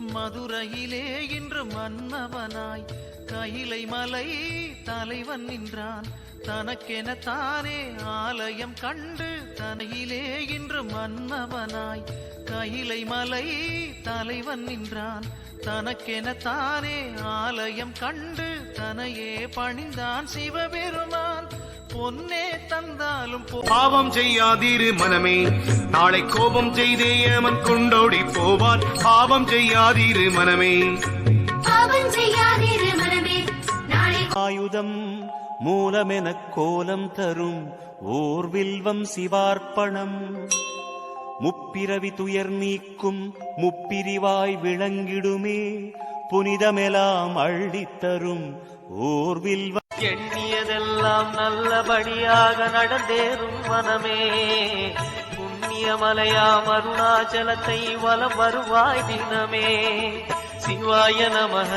மதுரையிலே இன்று மன்னவனாய் கையிலை மலை தலைவன் நின்றான். தனக்கென தானே ஆலயம் கண்டு தனையிலே இன்று மன்னவனாய் கையிலை மலை தலைவன் நின்றான். தனக்கென தானே ஆலயம் கண்டு தனையே பணிந்தான் சிவபெருமான். பொன்னே தந்தாலும் பாவம் செய்யாதிரு மனமே, நாளை கோபம் செய்தே ஏமன் கொண்டோடி போவார். பாவம் செய்யாதிரு மனமே, பாவம் செய்யாதிரு மனமே, நாளை ஆயுதம் மூலமெனக் கோலம் தரும் ஓர் வில்வம் சிவார்ப்பணம். முப்பிரவி துயர் நீக்கும் முப்பிரிவாய் விளங்கிடுமே, புனிதமெலாம் அள்ளித்தரும் ஓர் வில்வம். எண்ணியதெல்லாம் நல்லபடியாக நடந்தேறும் மனமே, புண்ணியமலையாம் அருணாச்சலத்தை வலம் வருவாய் தினமே. சிவாய நமக.